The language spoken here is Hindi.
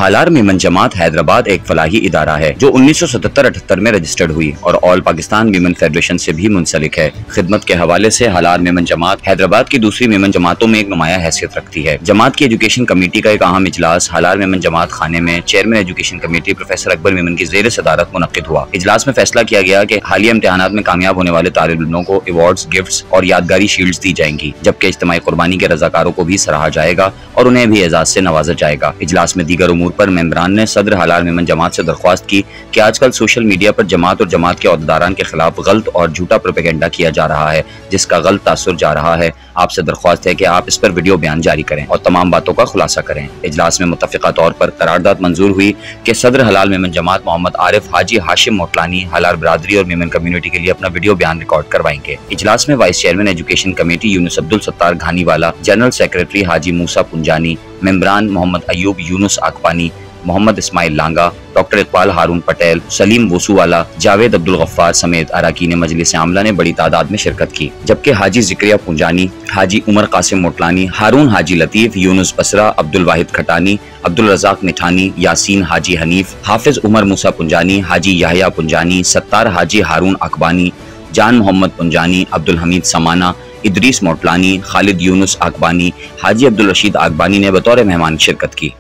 हालार मेमन जमात हैदराबाद एक फलाही इदारा है जो 1977-78 में रजिस्टर्ड हुई और ऑल पाकिस्तान मेमन फेडरेशन से भी मुंसलिक है। खिदमत के हवाले से हालार मेमन जमात हैदराबाद की दूसरी मेमन जमातों में एक नुमाया हैसियत रखती है। जमात की एजुकेशन कमेटी का एक अहम इजलास हालार मेमन जमात खाने में chairman education committee professor Akbar Memon की ज़ेर सदारत मुनक्किद हुआ। इजलास में फैसला किया गया कि हालिया इम्तिहानात में कामयाब होने वाले तालिब इल्मों को अवार्ड्स, गिफ्ट्स और यादगारी शील्ड्स दी जाएंगी, जबकि इज्तिमाई कुर्बानी के रजाकारों को भी सराहा जाएगा और उन्हें भी एजाज से नवाजा जाएगा। इजलास में दीगर उमूर पर मेंबरान ने सदर हालार मेमन जमात से दरख्वास्त की कि आजकल सोशल मीडिया पर जमात और जमात के अहदेदारान के खिलाफ गलत और झूठा प्रोपेगेंडा किया जा रहा है, जिसका गलत तासुर जा रहा है। आपसे दरख्वास्त है कि आप इस पर वीडियो बयान जारी करें और तमाम बातों का खुलासा करें। इजलास में मुत्तफ़िका तौर पर करारदाद मंजूर हुई कि सदर हलाल मेमन जमात मोहम्मद आरिफ हाजी हाशिम मोटलानी हालार बरादरी और मेमन कम्युनिटी के लिए अपना वीडियो बयान रिकॉर्ड करवाएंगे। इजलास में vice chairman education committee Yunus Abdul Sattar Ghaniwala, general secretary Haji Musa Punjani, मेंबरान मोहम्मद अयूब यूनुस आकपानी, मोहम्मद इस्माइल लांगा, डॉक्टर इकबाल हारून पटेल, सलीम वसूवाला, जावेद अब्दुल गफ्फार समेत अरकान मजलिस आमला ने बड़ी तादाद में शिरकत की, जबकि हाजी जिक्रिया पुंजानी, हाजी उमर कासिम मोटलानी, हारून हाजी लतीफ, यूनुस बसरा, अब्दुल वाहिद खटानी, अब्दुल रजाक मिठानी, यासीन हाजी हनीफ, हाफिज उमर मूसा पुंजानी, हाजी याहिया पुंजानी, सत्तार हाजी हारून अकबानी, जान मोहम्मद पुंजानी, अब्दुल हमीद समाना, इदरीस मोटलानी, खालिद यूनुस आकबानी, हाजी अब्दुल रशीद आकबानी ने बतौर मेहमान शिरकत की।